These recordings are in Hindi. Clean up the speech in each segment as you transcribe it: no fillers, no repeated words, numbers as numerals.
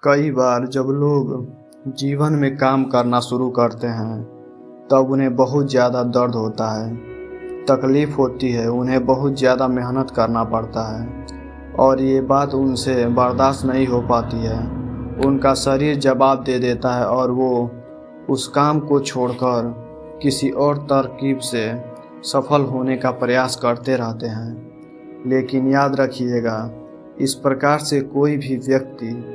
कई बार जब लोग जीवन में काम करना शुरू करते हैं तब उन्हें बहुत ज़्यादा दर्द होता है, तकलीफ़ होती है, उन्हें बहुत ज़्यादा मेहनत करना पड़ता है और ये बात उनसे बर्दाश्त नहीं हो पाती है। उनका शरीर जवाब दे देता है और वो उस काम को छोड़कर किसी और तरकीब से सफल होने का प्रयास करते रहते हैं। लेकिन याद रखिएगा, इस प्रकार से कोई भी व्यक्ति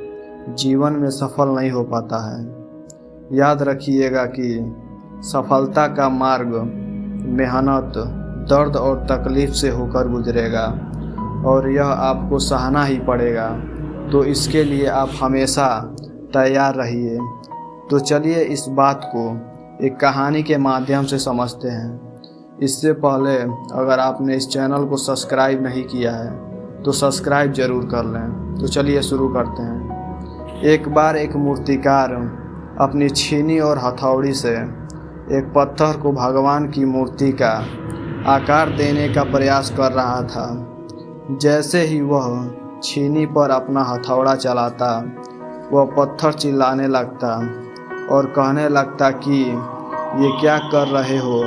जीवन में सफल नहीं हो पाता है। याद रखिएगा कि सफलता का मार्ग मेहनत, दर्द और तकलीफ से होकर गुजरेगा और यह आपको सहना ही पड़ेगा। तो इसके लिए आप हमेशा तैयार रहिए। तो चलिए इस बात को एक कहानी के माध्यम से समझते हैं। इससे पहले अगर आपने इस चैनल को सब्सक्राइब नहीं किया है तो सब्सक्राइब ज़रूर कर लें। तो चलिए शुरू करते हैं। एक बार एक मूर्तिकार अपनी छीनी और हथौड़ी से एक पत्थर को भगवान की मूर्ति का आकार देने का प्रयास कर रहा था। जैसे ही वह छीनी पर अपना हथौड़ा चलाता, वह पत्थर चिल्लाने लगता और कहने लगता कि ये क्या कर रहे हो,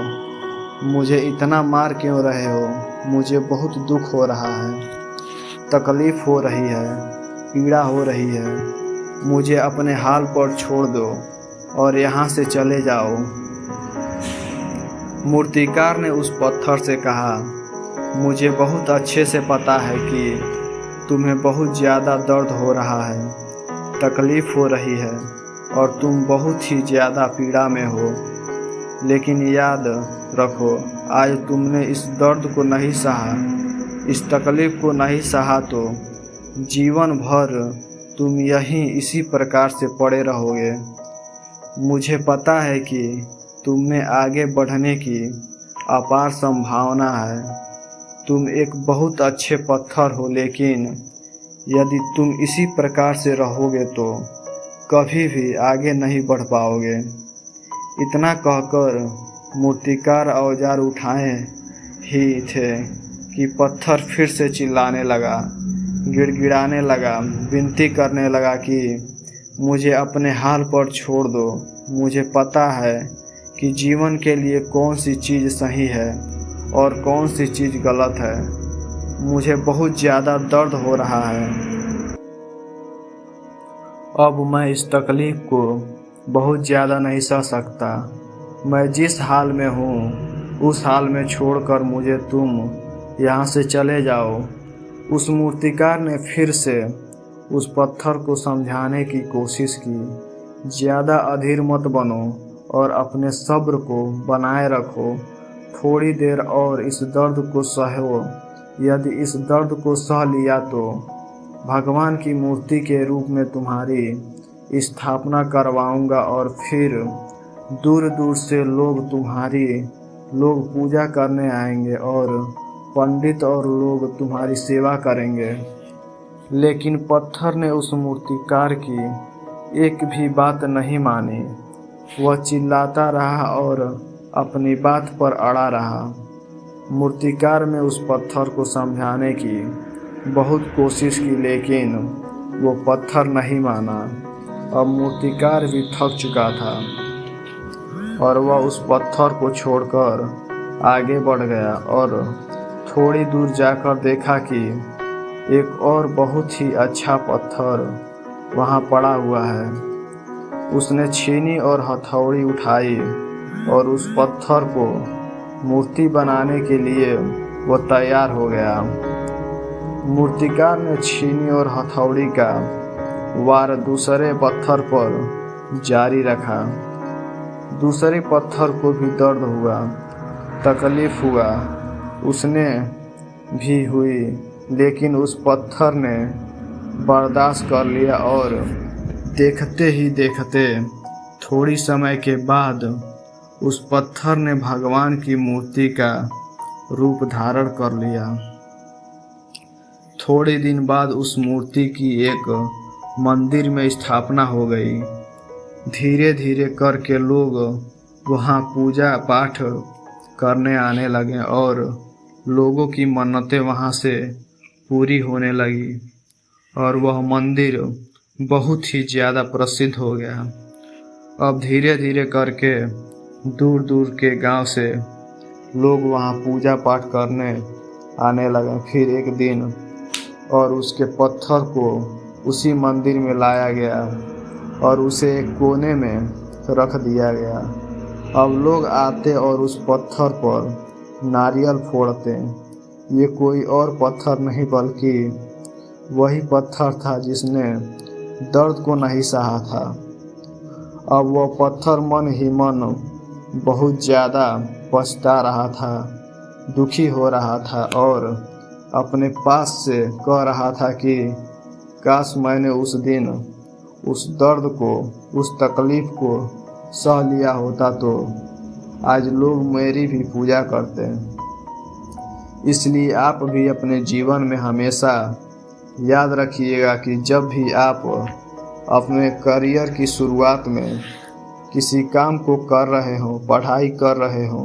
मुझे इतना मार क्यों रहे हो, मुझे बहुत दुख हो रहा है, तकलीफ़ हो रही है, पीड़ा हो रही है, मुझे अपने हाल पर छोड़ दो और यहाँ से चले जाओ। मूर्तिकार ने उस पत्थर से कहा, मुझे बहुत अच्छे से पता है कि तुम्हें बहुत ज़्यादा दर्द हो रहा है, तकलीफ़ हो रही है और तुम बहुत ही ज़्यादा पीड़ा में हो। लेकिन याद रखो, आज तुमने इस दर्द को नहीं सहा, इस तकलीफ़ को नहीं सहा तो जीवन भर तुम यहीं इसी प्रकार से पड़े रहोगे। मुझे पता है कि तुम में आगे बढ़ने की अपार संभावना है। तुम एक बहुत अच्छे पत्थर हो, लेकिन यदि तुम इसी प्रकार से रहोगे तो कभी भी आगे नहीं बढ़ पाओगे। इतना कहकर मूर्तिकार औजार उठाए ही थे कि पत्थर फिर से चिल्लाने लगा, गिड़गिड़ाने लगा, विनती करने लगा कि मुझे अपने हाल पर छोड़ दो। मुझे पता है कि जीवन के लिए कौन सी चीज़ सही है और कौन सी चीज़ गलत है। मुझे बहुत ज़्यादा दर्द हो रहा है। अब मैं इस तकलीफ़ को बहुत ज़्यादा नहीं सह सकता। मैं जिस हाल में हूँ उस हाल में छोड़कर मुझे तुम यहाँ से चले जाओ। उस मूर्तिकार ने फिर से उस पत्थर को समझाने की कोशिश की, ज़्यादा अधीर मत बनो और अपने सब्र को बनाए रखो। थोड़ी देर और इस दर्द को सहो। यदि इस दर्द को सह लिया तो भगवान की मूर्ति के रूप में तुम्हारी स्थापना करवाऊंगा और फिर दूर दूर से लोग पूजा करने आएंगे और पंडित और लोग तुम्हारी सेवा करेंगे। लेकिन पत्थर ने उस मूर्तिकार की एक भी बात नहीं मानी। वह चिल्लाता रहा और अपनी बात पर अड़ा रहा। मूर्तिकार ने उस पत्थर को समझाने की बहुत कोशिश की, लेकिन वो पत्थर नहीं माना। अब मूर्तिकार भी थक चुका था और वह उस पत्थर को छोड़कर आगे बढ़ गया और थोड़ी दूर जाकर देखा कि एक और बहुत ही अच्छा पत्थर वहाँ पड़ा हुआ है। उसने छीनी और हथौड़ी उठाई और उस पत्थर को मूर्ति बनाने के लिए वो तैयार हो गया। मूर्तिकार ने छीनी और हथौड़ी का वार दूसरे पत्थर पर जारी रखा। दूसरे पत्थर को भी दर्द हुआ, तकलीफ हुआ, उसने भी हुई, लेकिन उस पत्थर ने बर्दाश्त कर लिया और देखते ही देखते थोड़ी समय के बाद उस पत्थर ने भगवान की मूर्ति का रूप धारण कर लिया। थोड़े दिन बाद उस मूर्ति की एक मंदिर में स्थापना हो गई। धीरे धीरे करके लोग वहाँ पूजा पाठ करने आने लगे और लोगों की मन्नतें वहाँ से पूरी होने लगी और वह मंदिर बहुत ही ज़्यादा प्रसिद्ध हो गया। अब धीरे धीरे करके दूर दूर के गांव से लोग वहां पूजा पाठ करने आने लगे। फिर एक दिन और उसके पत्थर को उसी मंदिर में लाया गया और उसे एक कोने में रख दिया गया। अब लोग आते और उस पत्थर पर नारियल फोड़ते। ये कोई और पत्थर नहीं बल्कि वही पत्थर था जिसने दर्द को नहीं सहा था। अब वह पत्थर मन ही मन बहुत ज़्यादा पछता रहा था, दुखी हो रहा था और अपने पास से कह रहा था कि काश मैंने उस दिन उस दर्द को, उस तकलीफ को सह लिया होता तो आज लोग मेरी भी पूजा करते। इसलिए आप भी अपने जीवन में हमेशा याद रखिएगा कि जब भी आप अपने करियर की शुरुआत में किसी काम को कर रहे हो, पढ़ाई कर रहे हो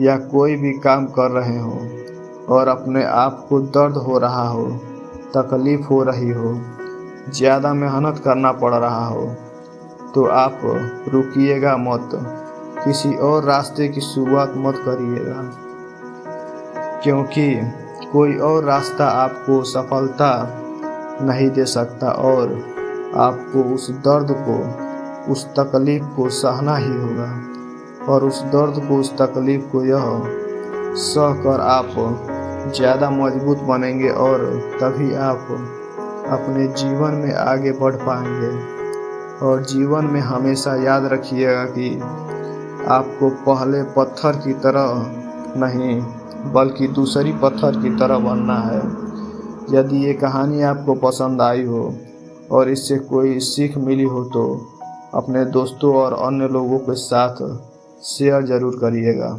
या कोई भी काम कर रहे हो और अपने आप को दर्द हो रहा हो, तकलीफ हो रही हो, ज़्यादा मेहनत करना पड़ रहा हो, तो आप रुकिएगा मत, किसी और रास्ते की शुरुआत मत करिएगा, क्योंकि कोई और रास्ता आपको सफलता नहीं दे सकता और आपको उस दर्द को, उस तकलीफ को सहना ही होगा। और उस दर्द को, उस तकलीफ को यह सह कर आप ज़्यादा मजबूत बनेंगे और तभी आप अपने जीवन में आगे बढ़ पाएंगे। और जीवन में हमेशा याद रखिएगा कि आपको पहले पत्थर की तरह नहीं बल्कि दूसरी पत्थर की तरह बनना है। यदि ये कहानी आपको पसंद आई हो और इससे कोई सीख मिली हो तो अपने दोस्तों और अन्य लोगों के साथ शेयर ज़रूर करिएगा।